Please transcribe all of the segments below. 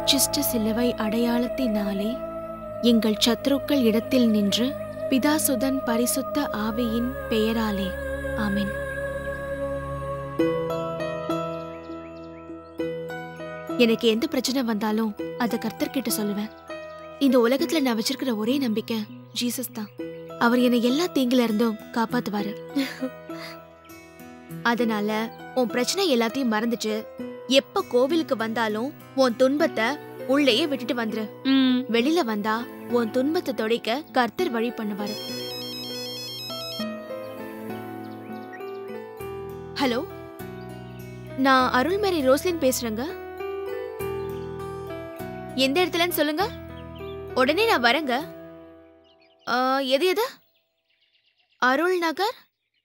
உச்சிஷ்ட சிலுவை அடையாளத்தினாலே எங்கள் சத்துருக்கள் இடத்தில் நின்று பிதாசுதன் பரிசுத்த ஆவியின் பெயராலே ஆமென். எனக்கு எந்த பிரச்சனை வந்தாலும் அத கர்த்தர்கிட்ட சொல்லுவேன். இந்த உலகத்துல நான் வச்சிருக்கிற ஒரே நம்பிக்கை ஜீசஸ் தான். அவர் என்னை எல்லா தீங்குல இருந்தும் காப்பாத்துவாரு. அதனால உன் பிரச்சனை எல்லாத்தையும் மறந்துட்டு எப்ப கோவிலுக்கு வந்தாலும் உன் துன்பத்தை உள்ளேயே விட்டுட்டு வந்துரு. வெளியில வந்தா உன் துன்பத்தை தொடைக்க கர்த்தர் வழி பண்ணுவாரு. ஹலோ, நான் அருள்மேரி ரோஸ்லின் பேசுறேங்க. எந்த இடத்துலன்னு சொல்லுங்க, உடனே நான் வரேங்க. எது அருள் நகர்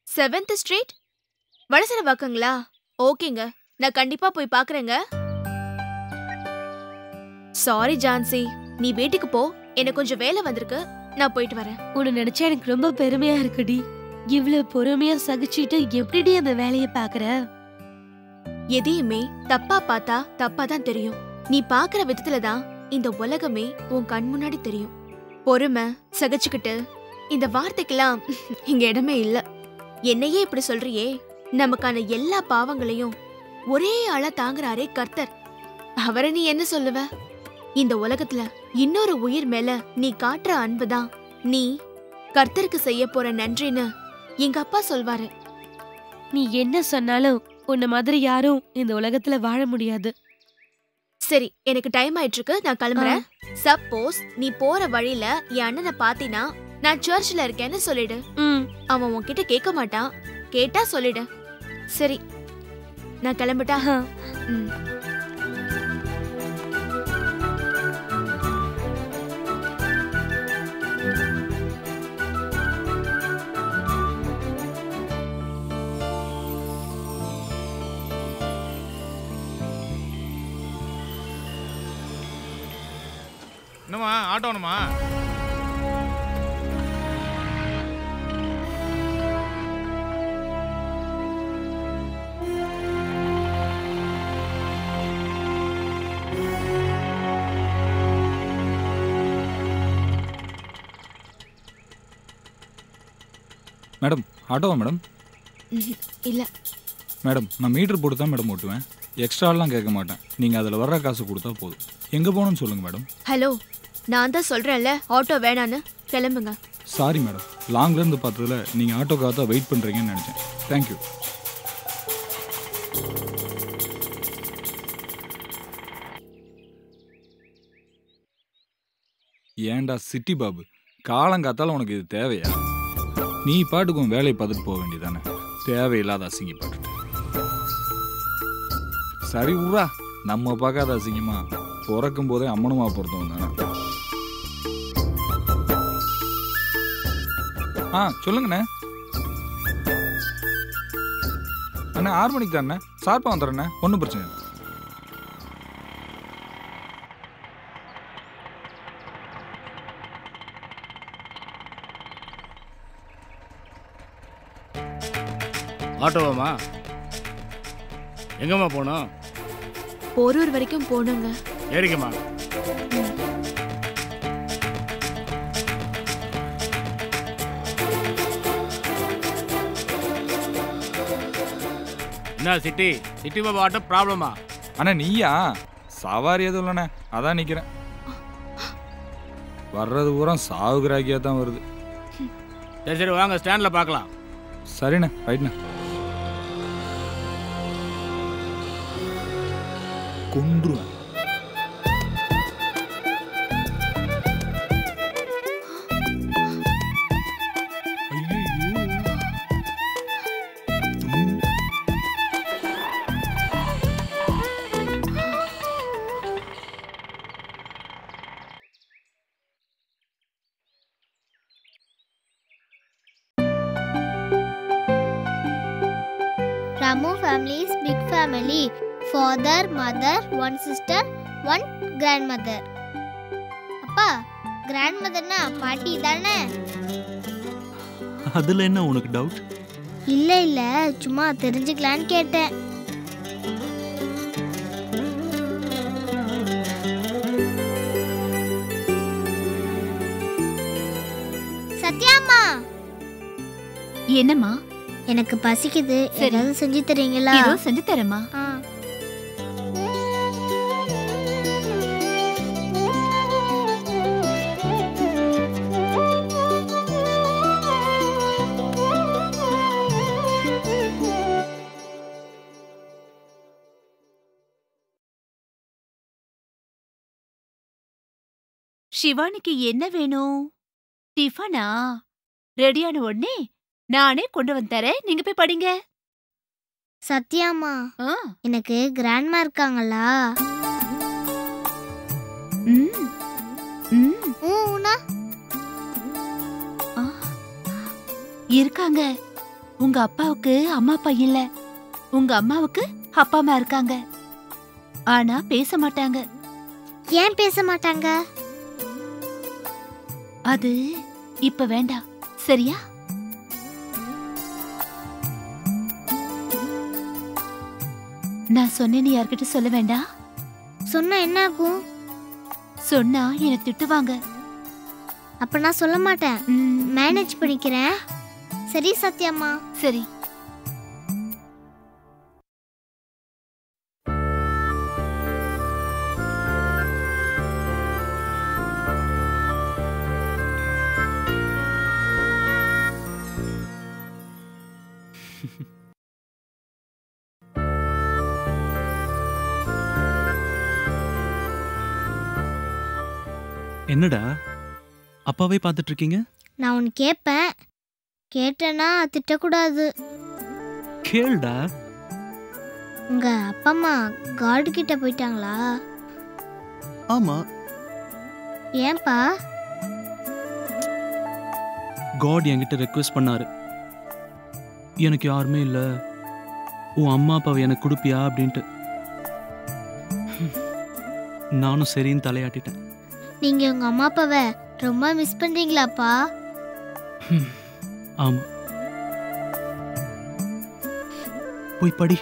7th ஸ்ட்ரீட் வடசரவாக்கங்களா? ஓகேங்க, நான் கண்டிப்பா போய் பாக்குறேங்க. சாரி ஜான்சி, நீ வீட்டுக்கு போ, எனக்கு கொஞ்சம் வேலை வந்திருக்கு, நான் போயிட்டு வரேன். உன்னை நினைச்சா எனக்கு ரொம்ப பெருமையா இருக்குடி. இவ்வளவு பொறுமையா சகிச்சுட்டு எப்படிடி அந்த வேலையை பாக்குற? எதையுமே தப்பா பார்த்தா தப்பா தான் தெரியும். நீ பாக்குற விதத்துலதான் இந்த உலகமே உன் கண் முன்னாடி தெரியும். பொறுமை, சகிச்சுக்கிட்டு, இந்த வார்த்தைக்கெல்லாம் இங்க இடமே இல்ல. என்னையே இப்படி சொல்றியே, நமக்கான எல்லா பாவங்களையும் ஒரே ஆளா தாங்குறாரே கர்த்தர், அவரை நீ என்ன சொல்லுவ? இந்த உலகத்துல இன்னொரு உயிர் மேல நீ காட்டுற அன்புதான் நீ கர்த்தருக்கு செய்ய போற நன்றின்னு எங்க அப்பா சொல்வாரு. நீ என்ன சொன்னாலும் உன்ன மாதிரி யாரும் இந்த உலகத்துல வாழ முடியாது. சரி, எனக்கு டைம் ஆயிட்டு இருக்கு, நான் கிளம்புறேன். சப்போஸ் நீ போற வழியில என் அண்ணனை பாத்தீனா நான் சர்ச்ல இருக்கேன்னு சொல்லிடு. அவன் உன்கிட்ட கேட்க மாட்டான், கேட்டா சொல்லிடு. சரி, நான் கிளம்பிட்டா? என்னம்மா ஆட்டோணுமா? மேடம், ஆட்டோவா மேடம்? இல்ல மேடம், நான் மீட்டர் போட்டு தான் மேடம் ஓட்டுவேன், எக்ஸ்ட்ராலாம் கேட்க மாட்டேன். நீங்கள் அதில் வர்ற காசு கொடுத்தா போதும். எங்கே போகணும்னு சொல்லுங்கள் மேடம். ஹலோ, நான் தான் சொல்றேன்ல ஆட்டோ வேணான்னு, கிளம்புங்க. சாரி மேடம், லாங்லேருந்து பார்த்ததுல நீங்கள் ஆட்டோக்காக தான் வெயிட் பண்ணுறீங்கன்னு நினச்சேன். தேங்க்யூ. ஏண்டா சிட்டி பாபு, காலங்காத்தால உனக்கு இது தேவையா? நீ பாட்டுக்கும் வேலையை பார்த்துட்டு போக வேண்டியதானே, தேவையில்லாத அசிங்கி பாட்டுட்டு. சரி விட்றா, நம்ம பார்க்காத அசிங்கமா பிறக்கும் போதே அம்மனுமா பொறுத்தவன் தானே. சொல்லுங்கண்ணே. அண்ணா 6 மணிக்கு தானே, சார்பாக வந்துடுறேண்ணே, ஒன்றும் பிரச்சனை இல்லை. ஆட்டோவாமா? எங்கம்மா போகணும்? போரூர் வரைக்கும் போகணுங்க. ஏறிக்கம்மா. என்ன சிட்டி பாபா ஆட்டோ ப்ராப்ளமா? அண்ணா நீயா? சவாரி எதுவும் இல்லைண்ணே, அதான் நிற்கிறேன். வர்றது பூரா சாவுகிராக்கியாக தான் வருது. சரி வாங்க, ஸ்டாண்டில் பார்க்கலாம். சரிண்ணே, ரைட்ண்ணே. கொன்றுவேன். Ramu family is big family. Father, mother, one sister, one grandmother. அப்பா, grandmotherனா பாட்டி தானே? அதுல என்ன உனக்கு டவுட்? இல்ல சும்மா தெரிஞ்சுக்கலான்னு கேட்டேன். என்னம்மா? எனக்கு பசிக்குது, சரி. ஏதாவது செஞ்சு தரீங்களா? ஏதோ செஞ்சு தரேம்மா. ஆ. சிவானிக்கு என்ன வேணும்? டிஃபனா? ரெடியான உடனே நானே கொண்டு வந்து தரேன். நீங்க போய் படிங்க. சத்யாம்மா, ஆ. எனக்கு கிராண்ட்மா இருக்காங்களா? ம். ம். ஊனா ஆ. இருக்காங்க. உங்க அப்பாவுக்கு அம்மா அப்பா இல்ல. உங்க அம்மாவுக்கு அப்பா அம்மா இருக்காங்க. ஆனா பேச மாட்டாங்க. ஏன் பேச மாட்டாங்க? அது இப்ப வேண்டாம். சரியா? நான் சொன்னேன்னு யார்கிட்ட சொல்ல வேண்டாம். சொன்னா என்ன ஆகும்? சொன்னா என்னை திட்டுவாங்க. அப்ப நான் சொல்ல மாட்டேன். ம். மேனேஜ் பண்ணிக்கிறேன். சரி சத்யாம்மா. சரி. என்னடா அப்பாவே பார்த்துட்டு இருக்கீங்க? நான் உன்னை கேட்பேன். கேட்டேன்னா திட்டக்கூடாது. கேளுடா. உங்க அப்பா அம்மா காடு கிட்ட போயிட்டாங்களா? ஆமா, ஏன்பா? காட் என்கிட்ட ரெக்வெஸ்ட் பண்ணாரு. எனக்கு யாருமே இல்லை, உன் அம்மா அப்பாவை எனக்கு கொடுப்பியா அப்படின்ட்டு. நானும் சரின்னு தலையாட்டிட்டேன். நீங்க உங்க அம்மா அப்பாவை ரொம்ப மிஸ் பண்றீங்களாப்பா? ஆமா. போய் படி.